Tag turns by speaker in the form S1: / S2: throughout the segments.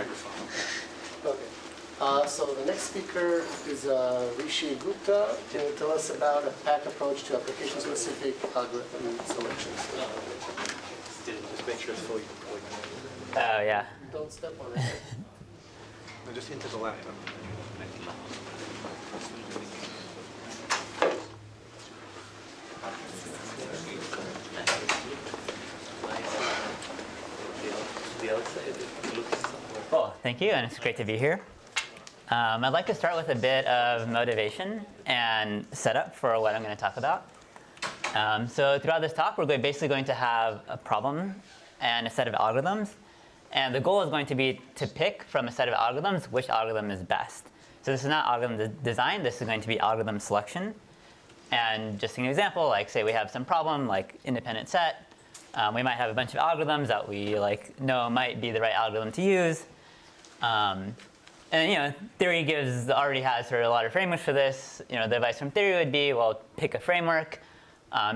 S1: microphone.
S2: Okay. So the next speaker is Rishi Gupta, who will tell us about a PAC approach to application-specific algorithm selection.
S1: Just make sure it's fully deployed.
S3: Oh, yeah.
S2: Don't step on it.
S1: No, just into the laptop.
S3: Cool, thank you, and it's great to be here. I'd like to start with a bit of motivation and setup for what I'm going to talk about. So throughout this talk, we're basically going to have a problem and a set of algorithms. And the goal is going to be to pick from a set of algorithms which algorithm is best. So this is not algorithm design, this is going to be algorithm selection. And just an example, like say we have some problem, like independent set. We might have a bunch of algorithms that we know might be the right algorithm to use. And theory already has sort of a lot of frameworks for this. The advice from theory would be, well, pick a framework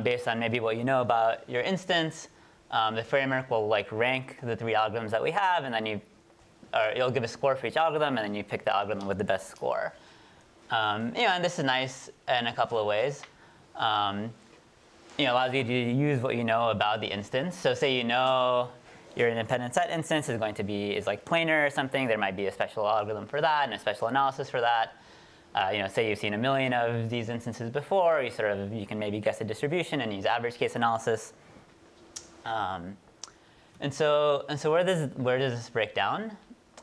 S3: based on maybe what you know about your instance. The framework will rank the 3 algorithms that we have, and then it'll give a score for each algorithm, and then you pick the algorithm with the best score. And this is nice in a couple of ways. Allows you to use what you know about the instance. So say your independent set instance is planar or something. There might be a special algorithm for that and a special analysis for that. Say you've seen a million of these instances before. You can maybe guess a distribution and use average case analysis. And so where does this break down?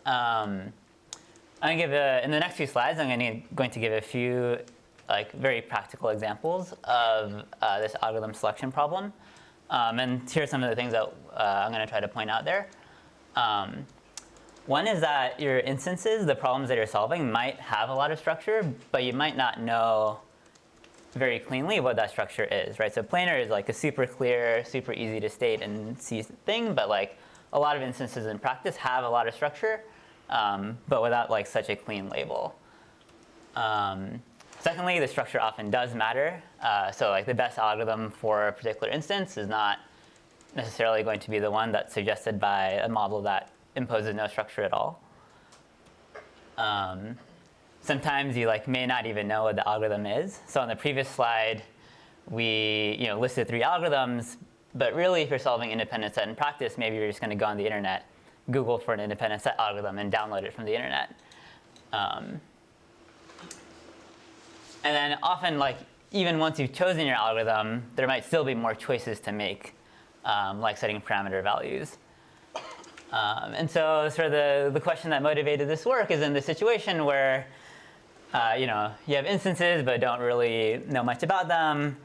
S3: I'm going to give in the next few slides, I'm going to give a few very practical examples of this algorithm selection problem. And here are some of the things that I'm going to try to point out there. One is that your instances, the problems that you're solving, might have a lot of structure, but you might not know very cleanly what that structure is, right? So planar is a super clear, super easy to state and see thing, but a lot of instances in practice have a lot of structure, but without such a clean label. Secondly, the structure often does matter. So the best algorithm for a particular instance is not necessarily going to be the one that's suggested by a model that imposes no structure at all. Sometimes you may not even know what the algorithm is. So on the previous slide, we listed 3 algorithms, but really if you're solving independent set in practice, maybe you're just going to go on the internet, Google for an independent set algorithm, and download it from the internet. And then often, even once you've chosen your algorithm, there might still be more choices to make, like setting parameter values. And so sort of the question that motivated this work is in the situation where you have instances but don't really know much about them.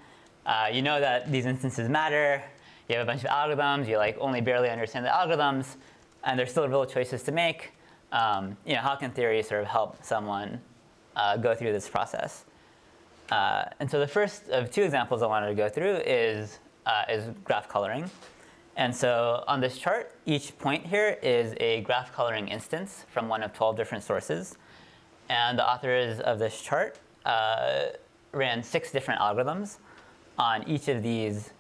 S3: You know that these instances matter. You have a bunch of algorithms. You only barely understand the algorithms, and there's still real choices to make. How can theory sort of help someone go through this process? And so the first of 2 examples I wanted to go through is graph coloring. And so on this chart, each point here is a graph coloring instance from one of 12 different sources. And the authors of this chart ran 6 different algorithms on each of these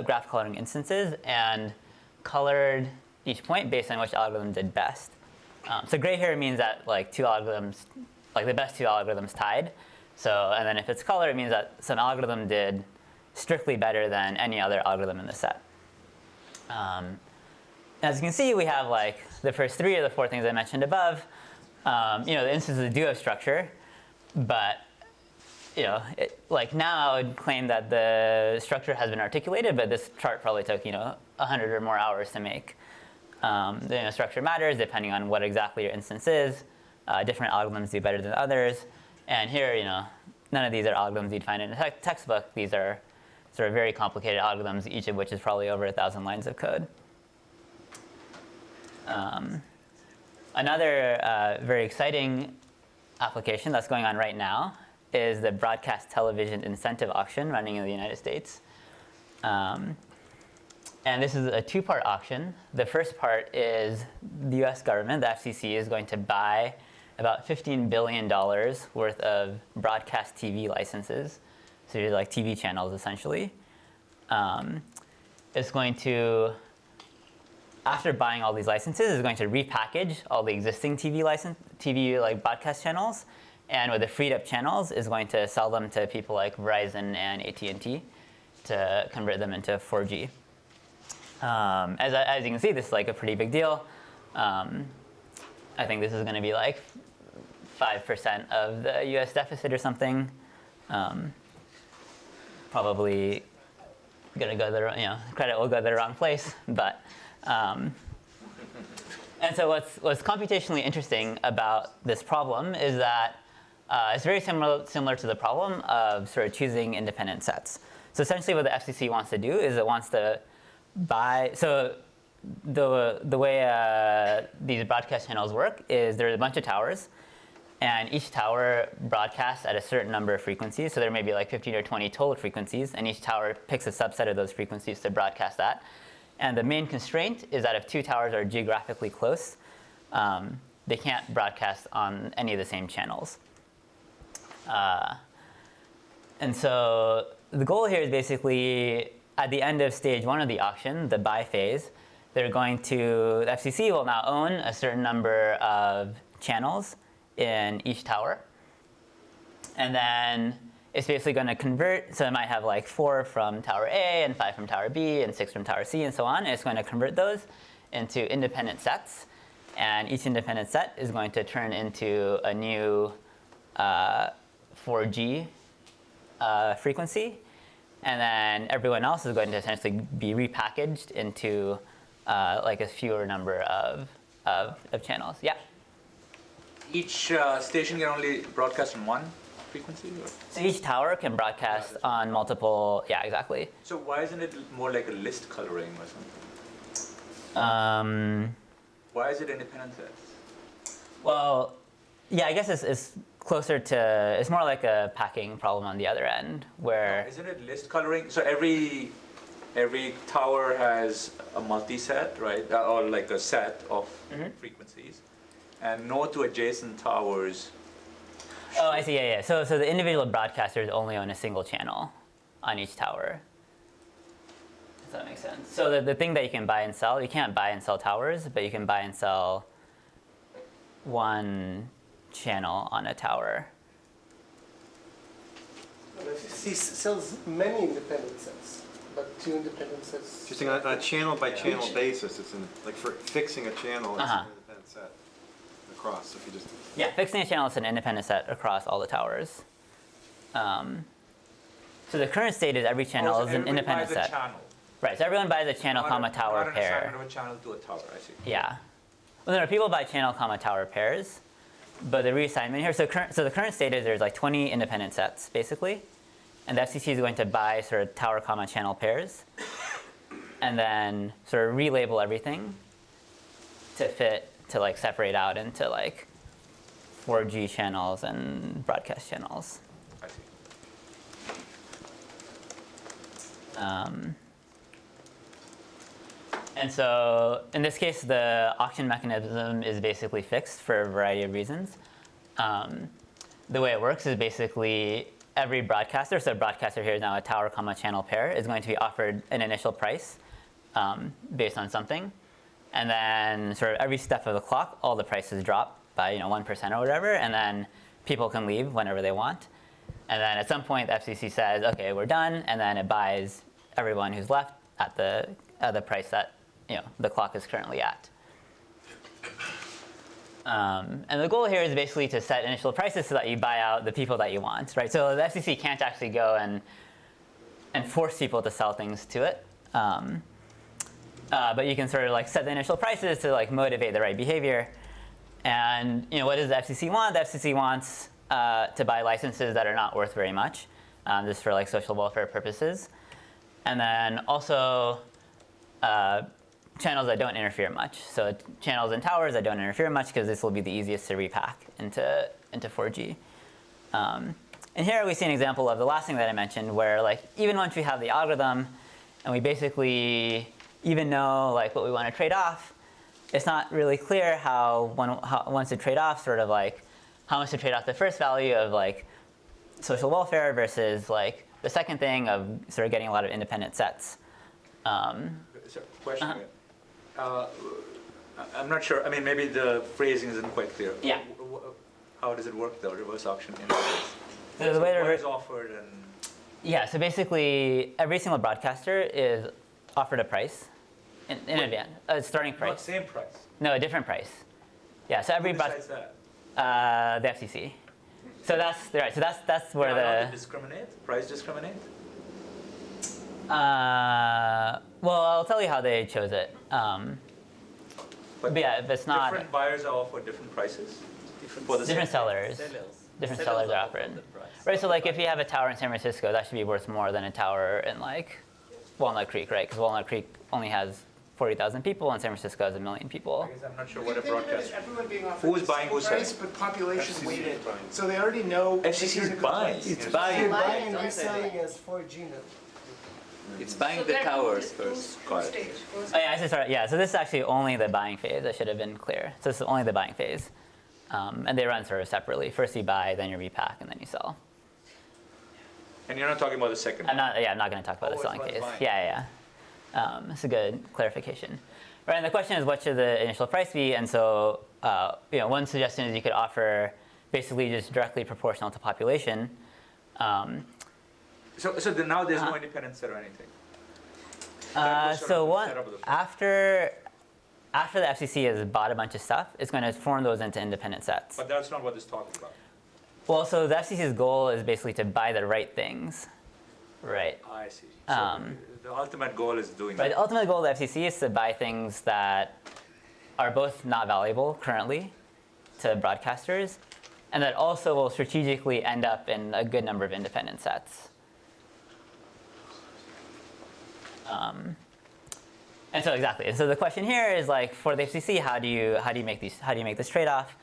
S3: graph coloring instances and colored each point based on which algorithm did best. So gray here means that 2 algorithms, the best 2 algorithms tied. So, and then if it's color, it means that some algorithm did strictly better than any other algorithm in the set. As you can see, we have the first 3 of the 4 things I mentioned above. The instances do have structure, but now I would claim that the structure has been articulated, but this chart probably took 100 or more hours to make. The structure matters depending on what exactly your instance is. Different algorithms do better than others. And here, none of these are algorithms you'd find in a textbook. These are sort of very complicated algorithms, each of which is probably over 1,000 lines of code. Another very exciting application that's going on right now is the broadcast television incentive auction running in the United States. And this is a 2-part auction. The first part is the US government, the FCC, is going to buy about $15 billion worth of broadcast TV licenses. So you're TV channels, essentially. It's going to after buying all these licenses, is going to repackage all the existing TV like broadcast channels, and with the freed up channels, is going to sell them to people like Verizon and AT&T to convert them into 4G. As you can see, this is like a pretty big deal. I think this is going to be like 5% of the U.S. deficit or something. Probably going to go credit will go to the wrong place, but. And so what's computationally interesting about this problem is that it's very similar to the problem of sort of choosing independent sets. So essentially what the FCC wants to do is it wants to buy, so the way these broadcast channels work is there's a bunch of towers, and each tower broadcasts at a certain number of frequencies. So there may be like 15 or 20 total frequencies, and each tower picks a subset of those frequencies to broadcast that. And the main constraint is that if two towers are geographically close, they can't broadcast on any of the same channels. And so the goal here is basically at the end of stage 1 of the auction, the buy phase, the FCC will now own a certain number of channels in each tower. And then it's basically going to convert, so it might have like 4 from tower A and 5 from tower B and 6 from tower C and so on. And it's going to convert those into independent sets. And each independent set is going to turn into a new 4G frequency. And then everyone else is going to essentially be repackaged into like a fewer number of channels. Yeah?
S4: Each station can only broadcast on one frequency? Or?
S3: So each tower can broadcast on multiple, yeah, exactly.
S4: So why isn't it more like a list coloring or something? Why is it independent sets?
S3: Well, yeah, I guess it's closer to, it's more like a packing problem on the other end, where...
S4: Isn't it list coloring? So every tower has a multi-set, right? Or like a set of frequencies. And no two adjacent towers.
S3: Oh, I see, yeah. So the individual broadcasters only own a single channel on each tower. Does that make sense? So the thing that you can buy and sell, you can't buy and sell towers, but you can buy and sell one channel on a tower.
S2: The FCC sells many independent sets, but 2 independent sets.
S1: Just on a channel by channel basis, it's like for fixing a channel, it's an independent set across. If you just
S3: yeah, fixing a channel is an independent set across all the towers. So the current state is every channel is an independent set.
S4: Channel.
S3: Right, so everyone buys a channel, comma, tower
S4: not
S3: pair.
S4: Not an assignment of a channel to a tower, I see.
S3: Yeah. Well, no, people buy channel, comma, tower pairs, but the reassignment here, so the current state is there's like 20 independent sets, basically, and the FCC is going to buy sort of tower, comma, channel pairs, and then sort of relabel everything to like separate out into like 4G channels and broadcast channels.
S4: I see.
S3: And so in this case, the auction mechanism is basically fixed for a variety of reasons. The way it works is basically every broadcaster, so a broadcaster here is now a tower, comma, channel pair, is going to be offered an initial price based on something. And then sort of every step of the clock, all the prices drop by 1% or whatever, and then people can leave whenever they want. And then at some point, the FCC says, okay, we're done, and then it buys everyone who's left at the price that the clock is currently at. And the goal here is basically to set initial prices so that you buy out the people that you want, right? So the FCC can't actually go and force people to sell things to it. But you can sort of like set the initial prices to like motivate the right behavior. And what does the FCC want? The FCC wants to buy licenses that are not worth very much, just for like social welfare purposes. And then also channels that don't interfere much. So channels and towers that don't interfere much, because this will be the easiest to repack into 4G. And here we see an example of the last thing that I mentioned, where like even once we have the algorithm and we basically even know like what we want to trade off, it's not really clear how once to trade off sort of like how much to trade off the first value of like social welfare versus like the second thing of sort of getting a lot of independent sets.
S4: So question. I'm not sure, I mean, maybe the phrasing isn't quite clear.
S3: Yeah.
S4: How does it work, the reverse auction interface?
S3: So the way to
S4: What is offered and,
S3: Yeah, so basically every single broadcaster is offered a price in advance, a starting
S4: not
S3: price.
S4: same price?
S3: No, a different price. Yeah, so every
S4: Who decides that?
S3: the FCC. So that's right. So that's where
S4: Are allowed to
S3: the
S4: discriminate, price discriminate?
S3: well, I'll tell you how they chose it. But yeah, if it's not
S4: Different buyers are offered different prices? For the
S3: different
S4: same-
S3: sellers. Different sellers are offered. Right, so like if you have a tower in San Francisco, that should be worth more than a tower in like Walnut Creek, right? Because Walnut Creek only has 40,000 people and San Francisco has 1 million people.
S4: I guess I'm not sure what a
S2: Think of it as
S4: broadcaster.
S2: everyone being offered
S4: Who's
S2: the
S4: buying,
S2: same
S4: who's
S2: price,
S4: selling?
S2: but population
S1: FCC is
S2: weighted.
S1: buying.
S2: So they already know.
S5: FCC
S2: if you're in
S5: is
S2: a good
S5: buying.
S2: place.
S5: It's
S2: They're
S5: buying.
S2: buying and reselling as 4G now.
S5: It's buying the towers first.
S4: Got it.
S3: Oh, yeah, I should start. Yeah, so this is actually only the buying phase. I should have been clear. So this is only the buying phase, and they run sort of separately. First you buy, then you repack, and then you sell.
S4: And you're not talking about the second
S3: I'm
S4: one?
S3: not going to talk about
S4: Oh,
S3: the
S4: it's
S3: selling
S4: about
S3: phase.
S4: buying.
S3: Yeah. It's a good clarification. Right, and the question is, what should the initial price be? And so, one suggestion is you could offer basically just directly proportional to population.
S4: So now there's no independent set or anything?
S3: So one
S4: Setup of the-
S3: after the FCC has bought a bunch of stuff, it's going to form those into independent sets.
S4: But that's not what this talks about.
S3: Well, so the FCC's goal is basically to buy the right things, right?
S4: I see. So the ultimate goal is doing
S3: But
S4: that.
S3: the ultimate goal of the FCC is to buy things that are both not valuable currently to broadcasters, and that also will strategically end up in a good number of independent sets. And so exactly. And so the question here is like, for the FCC, how do you make this trade-off?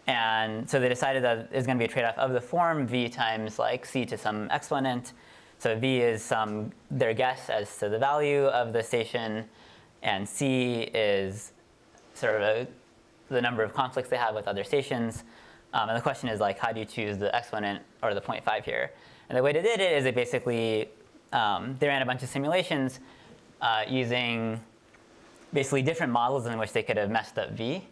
S3: And so they decided that there's going to be a trade-off of the form v times like c to some exponent. So v is their guess as to the value of the station, and c is sort of the number of conflicts they have with other stations. And the question is like, how do you choose the exponent or the 0.5 here? And the way they did it is they basically they ran a bunch of simulations using basically different models in which they could have messed up v.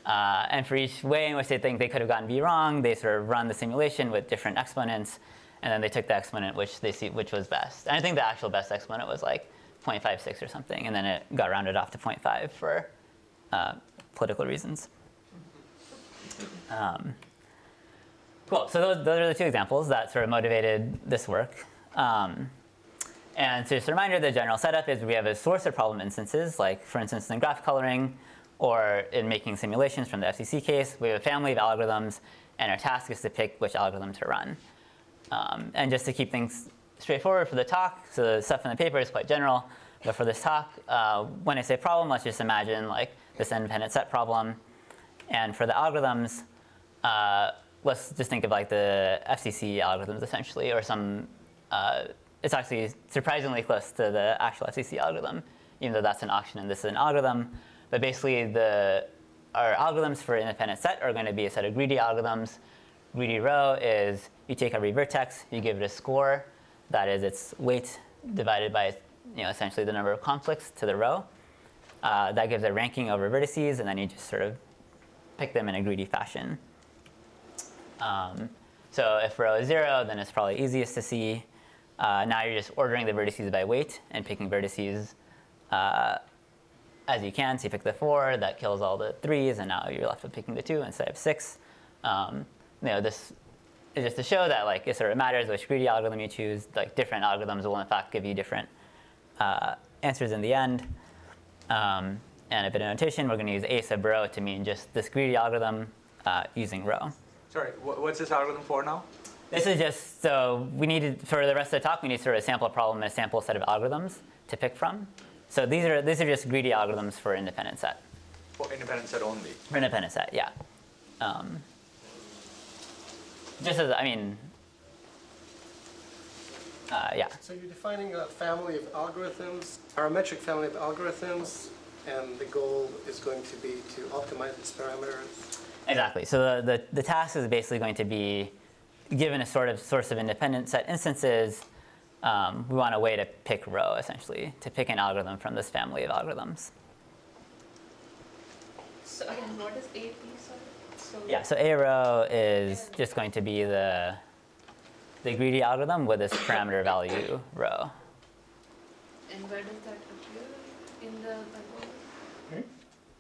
S3: And for each way in which they think they could have gotten v wrong, they sort of run the simulation with different exponents, and then they took the exponent which was best. And I think the actual best exponent was like 0.56 or something, and then it got rounded off to 0.5 for political reasons. Cool. So those are the two examples that sort of motivated this work. And so just a reminder, the general setup is we have a source of problem instances, like for instance in graph coloring, or in making simulations from the FCC case. We have a family of algorithms, and our task is to pick which algorithm to run. And just to keep things straightforward for the talk, so the stuff in the paper is quite general, but for this talk, when I say problem, let's just imagine like this independent set problem. And for the algorithms, let's just think of like the FCC algorithms essentially, or some, it's actually surprisingly close to the actual FCC algorithm, even though that's an auction and this is an algorithm. But basically our algorithms for independent set are going to be a set of greedy algorithms. Greedy row is you take every vertex, you give it a score, that is its weight divided by essentially the number of conflicts to the row. That gives a ranking over vertices, and then you just sort of pick them in a greedy fashion. So if row is 0, then it's probably easiest to see. Now you're just ordering the vertices by weight and picking vertices as you can. So you pick the 4, that kills all the 3s, and now you're left with picking the 2 instead of 6. This is just to show that like it sort of matters which greedy algorithm you choose. Like different algorithms will in fact give you different answers in the end. And a bit of notation, we're going to use a sub row to mean just this greedy algorithm using row.
S4: Sorry, what's this algorithm for now?
S3: This is just, so we needed, for the rest of the talk, we need sort of a sample problem and a sample set of algorithms to pick from. So these are just greedy algorithms for independent set.
S4: For independent set only?
S3: For independent set, yeah. Just as, yeah.
S2: So you're defining a family of algorithms, parametric family of algorithms, and the goal is going to be to optimize these parameters.
S3: Exactly. So the task is basically going to be, given a sort of source of independent set instances, we want a way to pick row, essentially, to pick an algorithm from this family of algorithms.
S6: So again, what is AP, sorry? So
S3: Yeah, so A row is just going to be the greedy algorithm with this parameter value row.
S6: And where does that appear in the algorithm?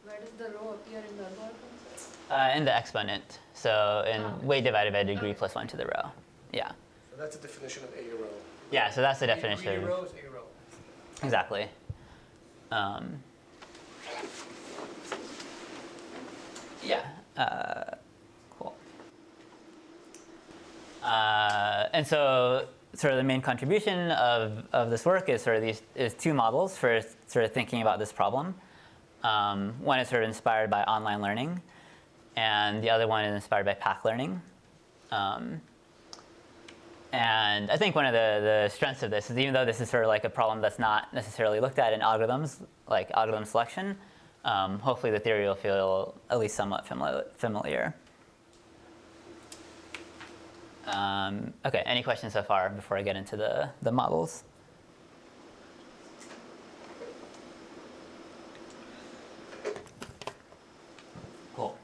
S6: Where does the row appear in the algorithm?
S3: In the exponent, so in weight divided by degree plus 1 to the row. Yeah.
S2: So that's the definition of A row.
S3: Yeah, so that's the
S2: Greedy
S3: definition.
S2: row is A row.
S3: Exactly. Yeah. Cool. And so, sort of the main contribution of this work is sort of is two models for sort of thinking about this problem. One is sort of inspired by online learning, and the other one is inspired by PAC learning. And I think one of the strengths of this is, even though this is sort of like a problem that's not necessarily looked at in algorithms, like algorithm selection, hopefully the theory will feel at least somewhat familiar. Okay, any questions so far before I get into the models? Cool.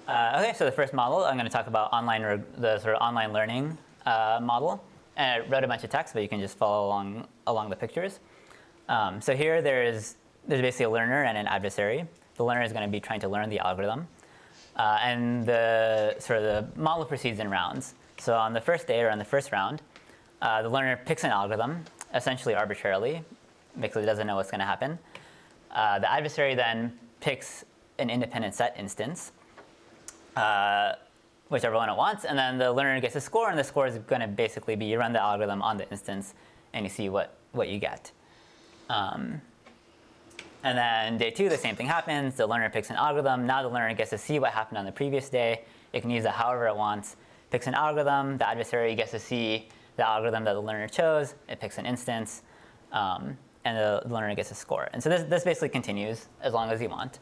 S3: Okay, so the first model, I'm going to talk about the sort of online learning model. And I wrote a bunch of text, but you can just follow along the pictures. So here there's basically a learner and an adversary. The learner is going to be trying to learn the algorithm. And the model proceeds in rounds. So on the first day or on the first round, the learner picks an algorithm, essentially arbitrarily, because it doesn't know what's going to happen. The adversary then picks an independent set instance, whichever one it wants, and then the learner gets a score, and the score is going to basically be you run the algorithm on the instance, and you see what you get. And then day 2, the same thing happens. The learner picks an algorithm. Now the learner gets to see what happened on the previous day. It can use it however it wants. Picks an algorithm. The adversary gets to see the algorithm that the learner chose. It picks an instance, and the learner gets a score. And so this basically continues as long as you want.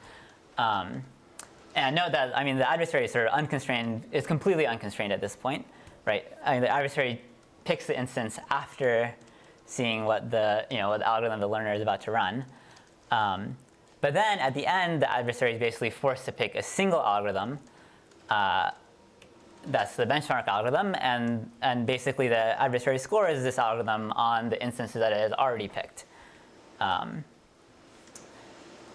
S3: And note that, I mean, the adversary is sort of unconstrained, is completely unconstrained at this point, right? I mean, the adversary picks the instance after seeing what the algorithm the learner is about to run. But then at the end, the adversary is basically forced to pick a single algorithm. That's the benchmark algorithm, and basically the adversary scores this algorithm on the instances that it has already picked. And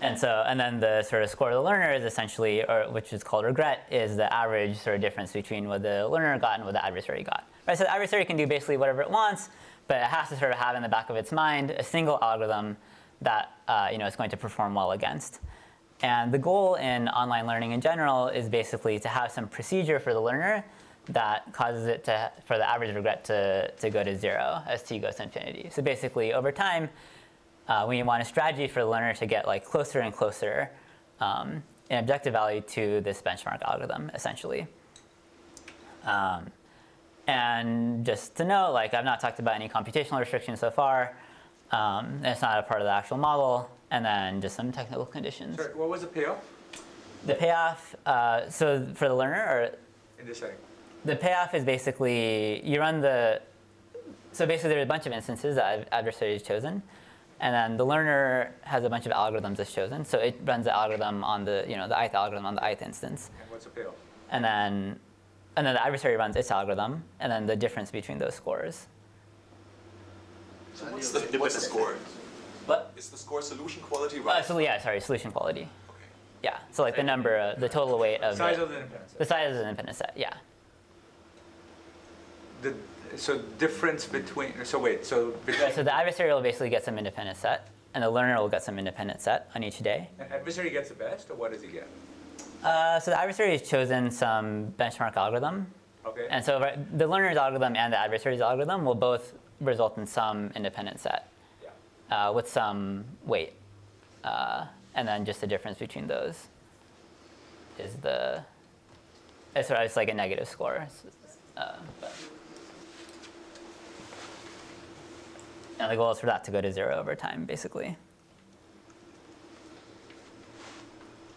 S3: then the sort of score of the learner is essentially, which is called regret, is the average sort of difference between what the learner got and what the adversary got. Right? So the adversary can do basically whatever it wants, but it has to sort of have in the back of its mind a single algorithm that it's going to perform well against. And the goal in online learning in general is basically to have some procedure for the learner that causes it for the average regret to go to 0 as t goes to infinity. So basically, over time, we want a strategy for the learner to get like closer and closer in objective value to this benchmark algorithm, essentially. And just to note, like I've not talked about any computational restrictions so far. It's not a part of the actual model, and then just some technical conditions.
S4: Sorry, what was the payoff
S3: The payoff, so for the learner, or
S4: in this setting?
S3: the payoff is basically so basically there's a bunch of instances that adversary has chosen, and then the learner has a bunch of algorithms that's chosen. So it runs the algorithm on the ith algorithm on the ith instance,
S4: And what's the payoff?
S3: and then the adversary runs its algorithm, and then the difference between those scores.
S7: So what's the score?
S3: What?
S7: Is the score solution quality right?
S3: Solution quality.
S7: Okay.
S3: Yeah, so like the number, the total weight of
S4: Size of the independent set.
S3: the size of the independent set. Yeah.
S4: So difference between, so
S3: The adversary will basically get some independent set, and the learner will get some independent set on each day.
S4: An adversary gets the best, or what does he get?
S3: So the adversary has chosen some benchmark algorithm,
S4: Okay.
S3: and so the learner's algorithm and the adversary's algorithm will both result in some independent set with some weight, and then just the difference between those is it's like a negative score. And the goal is for that to go to 0 over time, basically.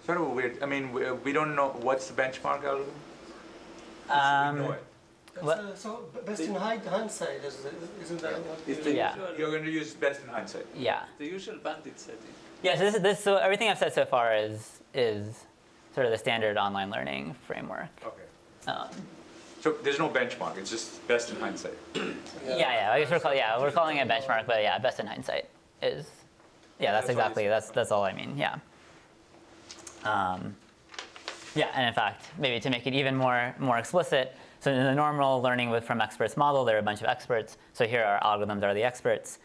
S4: Sort of weird. I mean, we don't know what's the benchmark algorithm. We know it.
S2: So best in hindsight, isn't that what?
S5: It's the
S3: Yeah.
S5: usual,
S4: You're going to use best in hindsight.
S3: Yeah.
S5: the usual bandit setting.
S3: Yeah, so so everything I've said so far is sort of the standard online learning framework.
S4: Okay. So there's no benchmark. It's just best in hindsight.
S3: Yeah. I guess we're calling it benchmark, but yeah, best in hindsight is. Yeah, that's exactly that's all I mean. Yeah. Yeah, and in fact, maybe to make it even more explicit, so in the normal learning from experts model, there are a bunch of experts. So here our algorithms are the experts.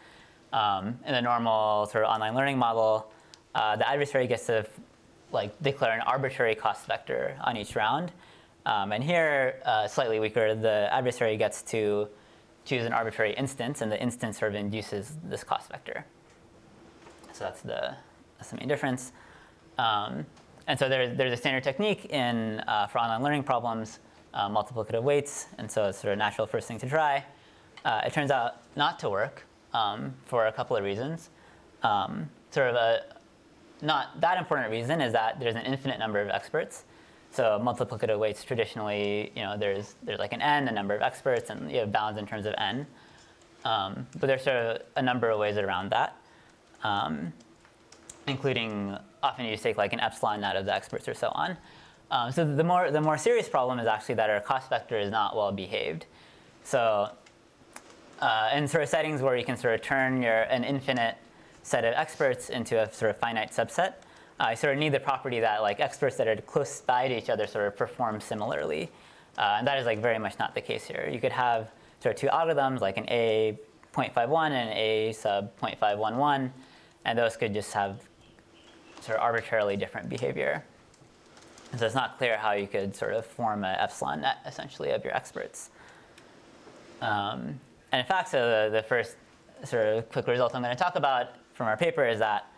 S3: In the normal sort of online learning model, the adversary gets to declare an arbitrary cost vector on each round. And here, slightly weaker, the adversary gets to choose an arbitrary instance, and the instance sort of induces this cost vector. So that's the main difference. And so there's a standard technique for online learning problems, multiplicative weights, and so it's sort of natural first thing to try. It turns out not to work for a couple of reasons. Sort of a not that important reason is that there's an infinite number of experts. So multiplicative weights traditionally, there's like an n, a number of experts, and you have bounds in terms of n. But there's sort of a number of ways around that, including often you take like an epsilon out of the experts or so on. So the more serious problem is actually that our cost vector is not well behaved. So in sort of settings where you can sort of turn an infinite set of experts into a sort of finite subset, I sort of need the property that like experts that are close by to each other sort of perform similarly. And that is like very much not the case here. You could have sort of two algorithms like an A 0.51 and an A sub 0.511, and those could just have sort of arbitrarily different behavior. And so it's not clear how you could sort of form an epsilon net essentially of your experts. And in fact, so the first sort of quick result I'm going to talk about from our paper is that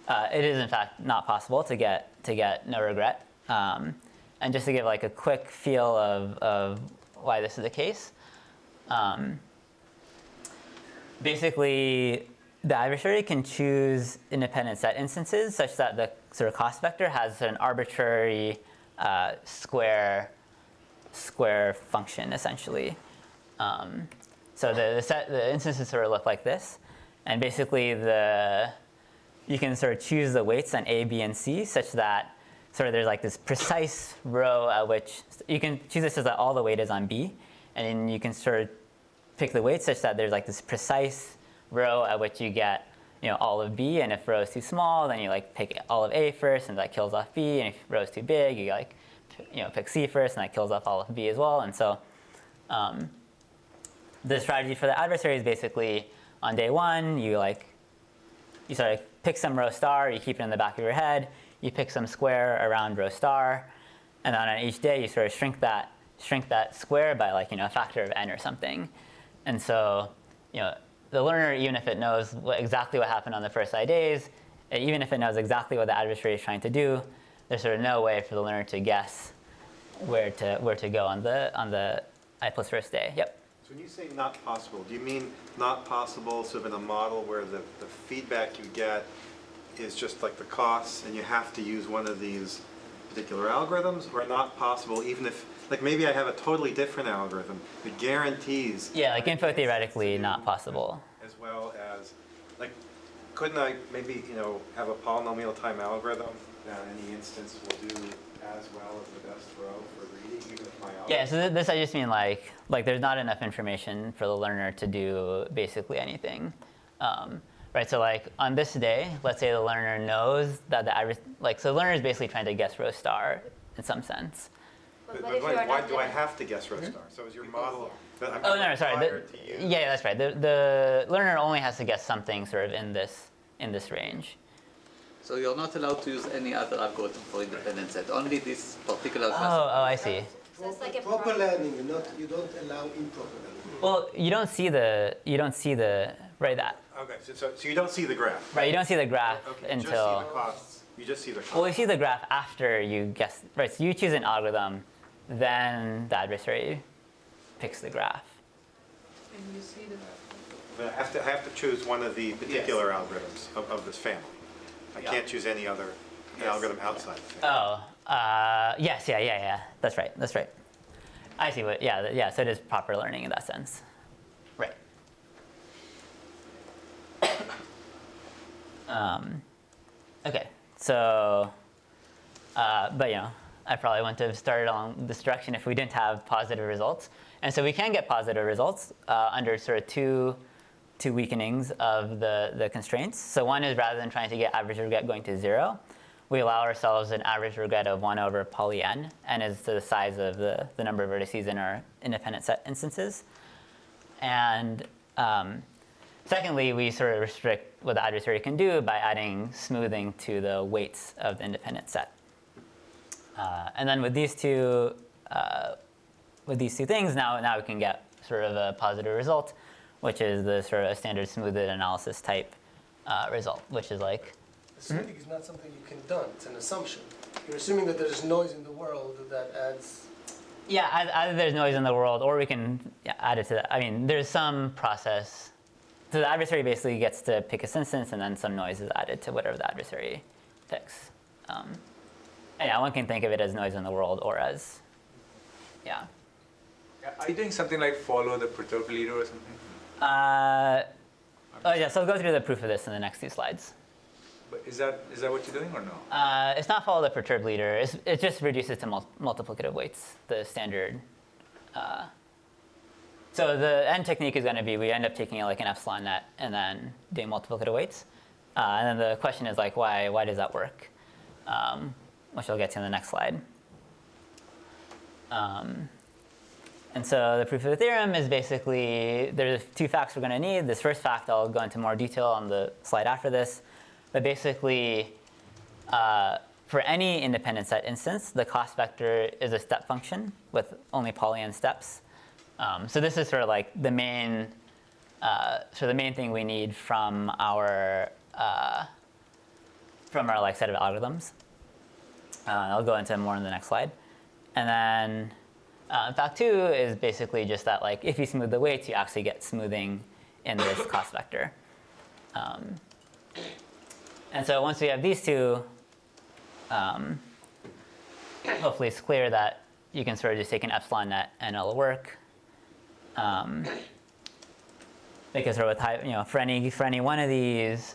S3: it is in fact not possible to get no regret. And just to give like a quick feel of why this is the case, basically the adversary can choose independent set instances such that the sort of cost vector has an arbitrary square function essentially. So the instances sort of look like this, and basically you can sort of choose the weights on A, B, and C such that sort of there's like this precise row at which you can choose this as that all the weight is on B, and then you can sort of pick the weights such that there's like this precise row at which you get all of B, and if row is too small, then you like pick all of A first, and that kills off B, and if row is too big, you like pick C first, and that kills off all of B as well. And so the strategy for the adversary is basically on day one, you sort of pick some row star, you keep it in the back of your head, you pick some square around row star, and then on each day you sort of shrink that square by like a factor of n or something. And so the learner, even if it knows exactly what happened on the first I days, even if it knows exactly what the adversary is trying to do, there's sort of no way for the learner to guess where to go on the I plus first day. Yep.
S1: So when you say not possible, do you mean not possible sort of in a model where the feedback you get is just like the costs and you have to use one of these particular algorithms, or not possible even if, like maybe I have a totally different algorithm that guarantees...
S3: Yeah, like info theoretically not possible.
S1: As well as, like, couldn't I maybe, have a polynomial time algorithm that any instance will do as well as the best row for reading, even if my algorithm...
S3: Yeah, so this I just mean like there's not enough information for the learner to do basically anything. Right, so like on this day, let's say the learner knows that so the learner is basically trying to guess row star in some sense.
S1: But why do I have to guess row star? So is your model that I'm
S3: no, sorry.
S1: required to use?
S3: Yeah, that's right. The learner only has to guess something sort of in this range.
S5: So you're not allowed to use any other algorithm for independent set, only this particular class.
S3: Oh, I see.
S8: So it's like a
S2: Proper learning, you don't allow improper learning.
S3: Well, you don't see the right that.
S1: Okay, so you don't see the graph.
S3: Right, you don't see the graph
S1: Okay,
S3: until.
S1: just see the costs. You just see the costs.
S3: Well, you see the graph after you guess. Right, so you choose an algorithm, then the adversary picks the graph.
S6: And you see the
S1: But I have to choose one of the particular algorithms of this family. I can't choose any other algorithm outside the family.
S3: Oh, yes, yeah. That's right. I see what. Yeah. So it is proper learning in that sense. Right. Okay, so, but I probably wouldn't have started on this direction if we didn't have positive results. And so we can get positive results under sort of two weakenings of the constraints. So one is rather than trying to get average regret going to 0, we allow ourselves an average regret of 1 over poly n is the size of the number of vertices in our independent set instances. And secondly, we sort of restrict what the adversary can do by adding smoothing to the weights of the independent set. And then with these two things, now we can get sort of a positive result, which is the sort of a standard smoothed analysis type result, which is like.
S2: Smoothing is not something you can done. It's an assumption. You're assuming that there's noise in the world that adds.
S3: Yeah, either there's noise in the world, or we can add it to that. I mean, there's some process. So the adversary basically gets to pick its instance, and then some noise is added to whatever the adversary picks. And yeah, one can think of it as noise in the world, or as, yeah.
S4: Are you doing something like follow the perturb leader or something?
S3: Oh yeah, so I'll go through the proof of this in the next 2 slides.
S4: But is that what you're doing or no?
S3: It's not follow the perturb leader. It just reduces to multiplicative weights, the standard. So the end technique is going to be we end up taking like an epsilon net and then doing multiplicative weights. And then the question is like, why does that work? Which I'll get to in the next slide. And so the proof of the theorem is basically, there's 2 facts we're going to need. This first fact I'll go into more detail on the slide after this. But basically, for any independent set instance, the cost vector is a step function with only poly n steps. So this is sort of like the main thing we need from our like set of algorithms. I'll go into more in the next slide. And then fact 2 is basically just that like if you smooth the weights, you actually get smoothing in this cost vector. And so once we have these two, hopefully it's clear that you can sort of just take an epsilon net and it'll work. Because sort of for any one of these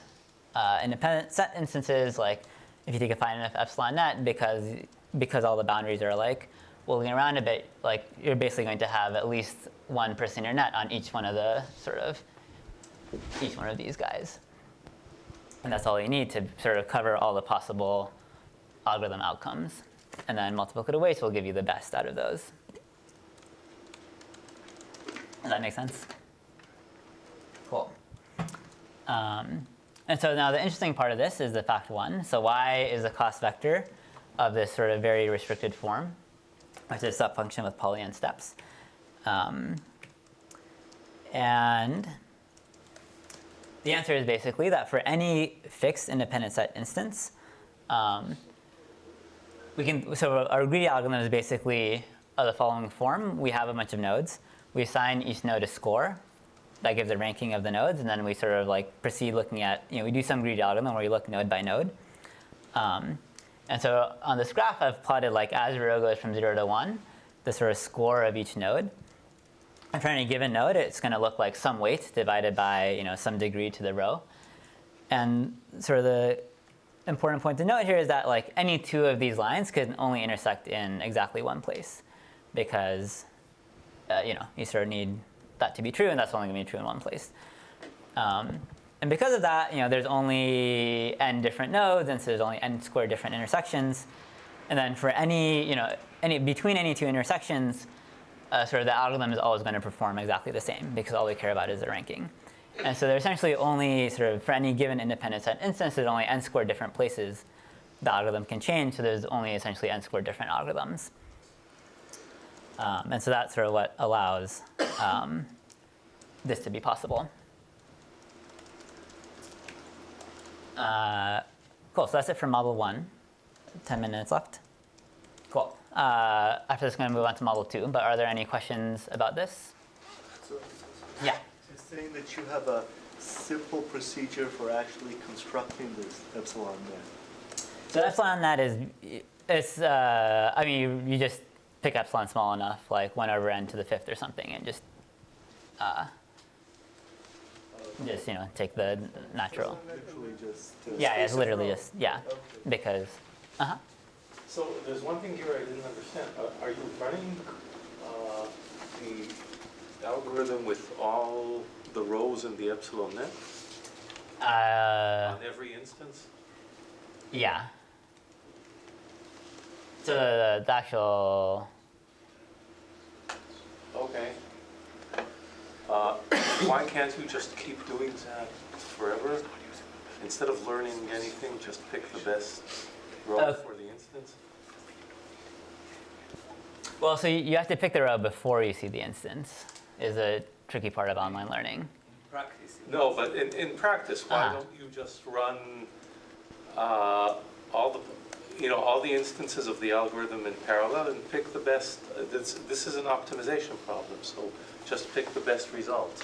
S3: independent set instances, like if you take a fine enough epsilon net, because all the boundaries are like wiggling around a bit, like you're basically going to have at least one person in your net on each one of these guys. And that's all you need to sort of cover all the possible algorithm outcomes. And then multiplicative weights will give you the best out of those. Does that make sense? Cool. And so now the interesting part of this is the fact 1. So y is the cost vector of this sort of very restricted form, which is a step function with poly n steps. And the answer is basically that for any fixed independent set instance, so our greedy algorithm is basically of the following form. We have a bunch of nodes. We assign each node a score that gives a ranking of the nodes, and then we sort of like proceed looking at, we do some greedy algorithm where we look node by node. And so on this graph, I've plotted like as rho goes from 0 to 1, the sort of score of each node. And for any given node, it's going to look like some weight divided by some degree to the rho. And sort of the important point to note here is that like any 2 of these lines could only intersect in exactly one place, because you sort of need that to be true, and that's only going to be true in one place. And because of that, there's only n different nodes, and so there's only n squared different intersections. And then for between any 2 intersections, sort of the algorithm is always going to perform exactly the same, because all we care about is the ranking. And so there's essentially only sort of for any given independent set instance, there's only n squared different places the algorithm can change. So there's only essentially n squared different algorithms. And so that's sort of what allows this to be possible. Cool. So that's it for model 1. 10 minutes left. Cool. After this, I'm going to move on to model 2. But are there any questions about this? Yeah.
S8: You're saying that you have a simple procedure for actually constructing this epsilon net.
S3: So epsilon net you just pick epsilon small enough, like 1 over n to the 5th or something, and just. just take the natural.
S8: Literally just.
S3: Yeah, it's literally just because.
S1: So there's one thing here I didn't understand. Are you running the algorithm with all the rows in the epsilon net on every instance?
S3: Yeah. So the actual.
S1: Okay. Why can't you just keep doing that forever? Instead of learning anything, just pick the best row for the instance?
S3: Well, so you have to pick the row before you see the instance, is a tricky part of online learning.
S5: Practice.
S1: No, but in practice, why don't you just run all the instances of the algorithm in parallel and pick the best? This is an optimization problem, so just pick the best result.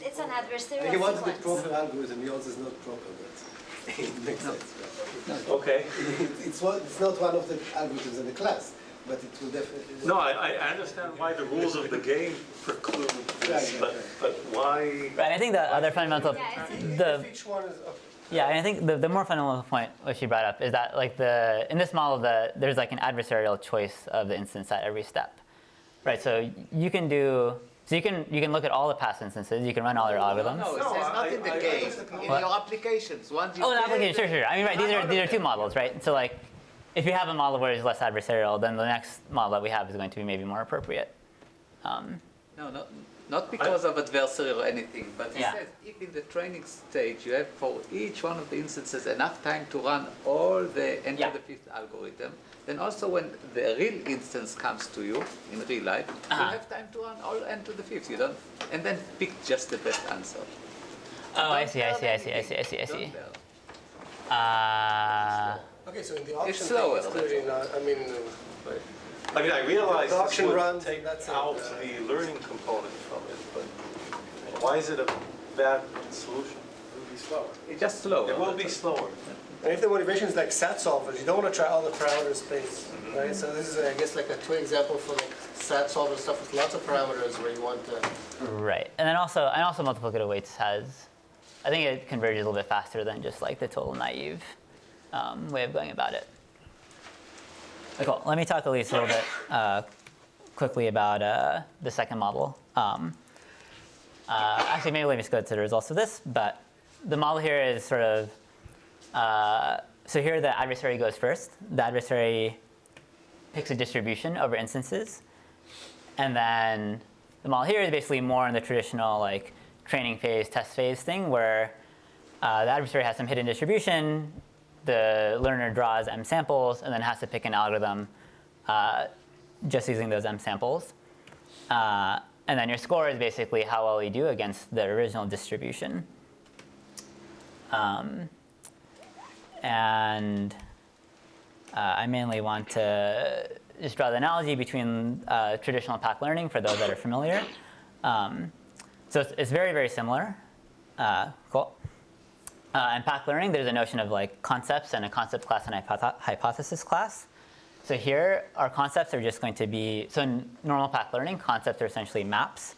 S9: It's an adversarial
S10: He wanted the
S9: sequence.
S10: proper algorithm, yours is not proper, but it makes sense. Right?
S1: Okay.
S10: It's not one of the algorithms in the class, but it will definitely work.
S1: No, I understand why the rules of the game preclude this,
S10: Right.
S1: but why?
S3: Right, I think the other fundamental,
S2: If each one is,
S3: yeah, and I think the more fundamental point which you brought up is that in this model there's like an adversarial choice of the instance at every step, right? So you can look at all the past instances, you can run all your algorithms.
S5: No, it says not in the game, in
S3: What?
S5: your applications. Once you
S3: Oh, the
S5: get
S3: application,
S5: it-
S3: sure. I mean, right, these are two models, right? So like, if you have a model where it's less adversarial, then the next model that we have is going to be maybe more appropriate.
S5: No, not because of adversary or anything, but it
S3: Yeah.
S5: says if in the training stage you have for each one of the instances enough time to run all the enter the fifth algorithm, then also when the real instance comes to you in real life, you have time to run all enter the fifth. You don't, and then pick just the best answer.
S3: Oh, I
S5: Don't
S3: see.
S5: learn anything. Don't learn.
S2: okay, so in the auction
S5: slower,
S2: thing, it's clearly not, I mean,
S1: I realize
S2: The
S1: this
S2: auction
S1: would
S2: runs,
S1: take
S2: that's it.
S1: out the learning component from it, but why is it a bad solution?
S2: it'll be slower.
S5: It's just slow.
S1: It will be slower.
S2: And if the motivation is like SAT solvers, you don't want to try all the parameter space, right? So this is, I guess, like a twin example for like SAT solver stuff with lots of parameters where you want to.
S3: Right, and then also multiplicative weights has, I think it converges a little bit faster than just like the total naive way of going about it. Okay, cool. Let me talk at least a little bit quickly about the second model. Actually, maybe let me just go to the results of this, but the model here is sort of, so here the adversary goes first. The adversary picks a distribution over instances, and then the model here is basically more in the traditional like training phase, test phase thing where the adversary has some hidden distribution, the learner draws M samples, and then has to pick an algorithm just using those M samples. And then your score is basically how well you do against the original distribution. And I mainly want to just draw the analogy between traditional PAC learning for those that are familiar. So it's very, very similar. Cool. In PAC learning, there's a notion of like concepts and a concept class and a hypothesis class. So here, our concepts are just going to be, so in normal PAC learning, concepts are essentially maps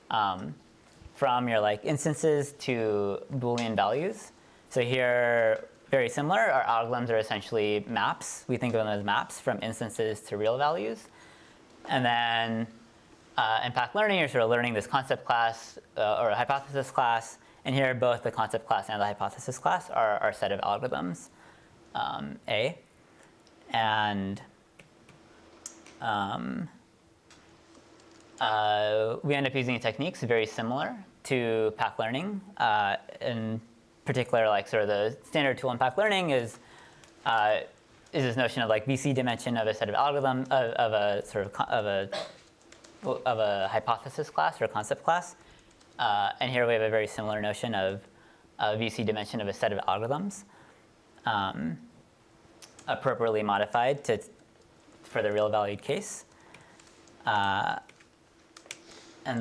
S3: from your like instances to Boolean values. So here, very similar, our algorithms are essentially maps. We think of them as maps from instances to real values. And then in PAC learning, you're sort of learning this concept class or a hypothesis class. And here, both the concept class and the hypothesis class are our set of algorithms, A. And we end up using techniques very similar to PAC learning. In particular, like sort of the standard tool in PAC learning is this notion of like VC dimension of a set of algorithm of a hypothesis class or concept class. And here we have a very similar notion of a VC dimension of a set of algorithms, appropriately modified for the real valued case. And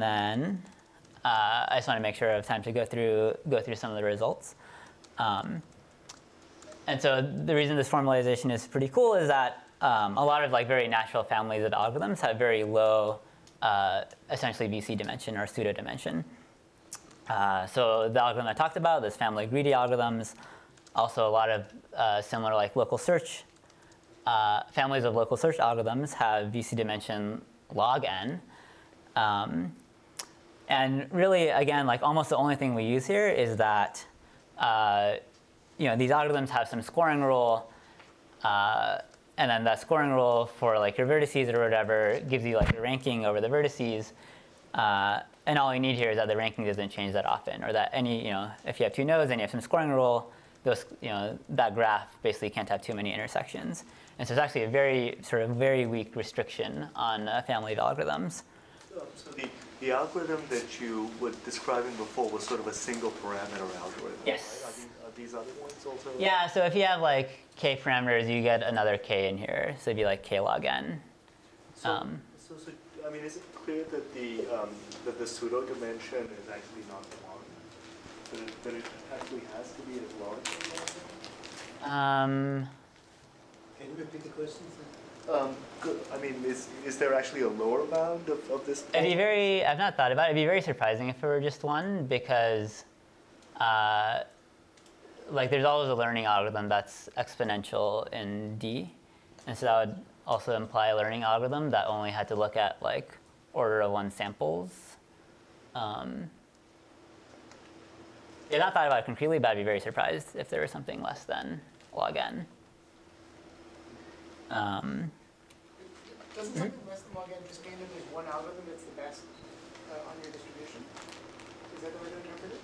S3: then I just want to make sure I have time to go through some of the results. And so the reason this formalization is pretty cool is that a lot of like very natural families of algorithms have very low essentially VC dimension or pseudo dimension. So the algorithm I talked about, this family of greedy algorithms, also a lot of similar like local search. Families of local search algorithms have VC dimension log n. And really, again, like almost the only thing we use here is that these algorithms have some scoring rule, and then that scoring rule for like your vertices or whatever gives you like a ranking over the vertices. And all you need here is that the ranking doesn't change that often, or that if you have two nodes and you have some scoring rule, that graph basically can't have too many intersections. And so it's actually a very weak restriction on a family of algorithms.
S8: So the algorithm that you were describing before was sort of a single parameter algorithm.
S3: Yes.
S8: Right? Are these other ones also?
S3: Yeah, so if you have like k parameters, you get another k in here. So it'd be like k log n.
S8: So I mean, is it clear that the pseudo dimension is actually not one? That it actually has to be as large as one?
S10: Can you repeat the question?
S8: I mean, is there actually a lower bound of this?
S3: I've not thought about it. It'd be very surprising if it were just one, because like there's always a learning algorithm that's exponential in D. And so that would also imply a learning algorithm that only had to look at like order of one samples. Yeah, not thought about it concretely, but I'd be very surprised if there was something less than log n.
S2: Doesn't something less than log n just mean that there's one algorithm that's the best on your distribution? Is that the way to interpret it?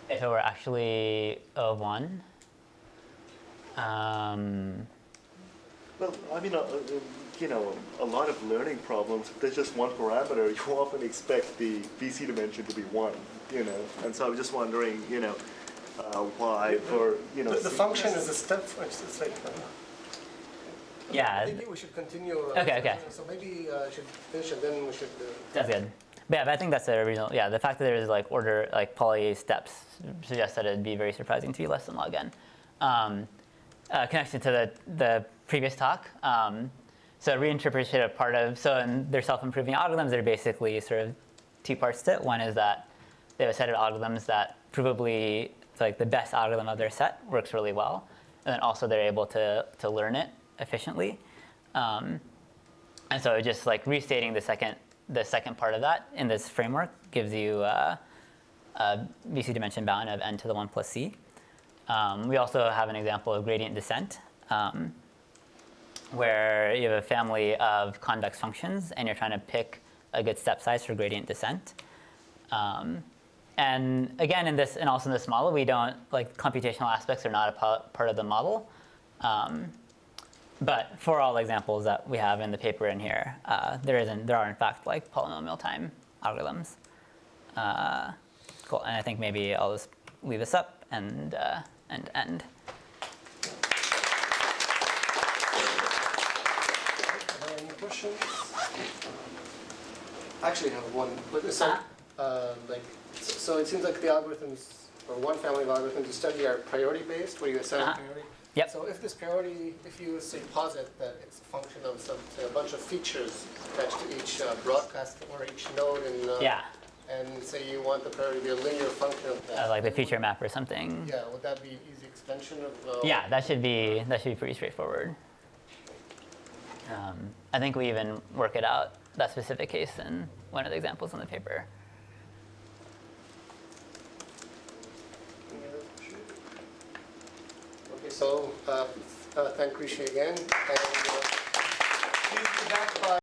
S3: If it were actually one.
S8: Well, I mean, a lot of learning problems, if there's just one parameter, you often expect the VC dimension to be one, And so I'm just wondering, why for,
S2: The function is a step, it's like...
S3: Yeah.
S2: I think we should continue.
S3: Okay.
S2: So maybe I should finish and then we should...
S3: That's good. But yeah, but I think that's the reason. Yeah, the fact that there's like order, like poly steps suggests that it'd be very surprising to be less than log n. Connection to the previous talk. So reinterpretation of part of, so in their self-improving algorithms, they're basically sort of two parts to it. One is that they have a set of algorithms that provably, like the best algorithm of their set works really well. And then also they're able to learn it efficiently. And so just like restating the second part of that in this framework gives you a VC dimension bound of n to the 1 plus c. We also have an example of gradient descent, where you have a family of convex functions and you're trying to pick a good step size for gradient descent. And again, and also in this model, we don't, like computational aspects are not a part of the model. But for all examples that we have in the paper in here, there are in fact like polynomial time algorithms. Cool, and I think maybe I'll just leave this up and end.
S2: Any questions? Actually, I have one. So it seems like the algorithms, or one family of algorithms you study are priority based, where you assign a priority.
S3: Yep.
S2: So if this priority, if you say posit that it's a function of say a bunch of features attached to each broadcast or each node in and say you want the priority to be a linear function of that.
S3: Like the feature map or something.
S2: Yeah, would that be easy extension of?
S3: Yeah, that should be pretty straightforward. I think we even work it out, that specific case, in one of the examples in the paper.
S2: Okay, so thank Rishi again, and please be back by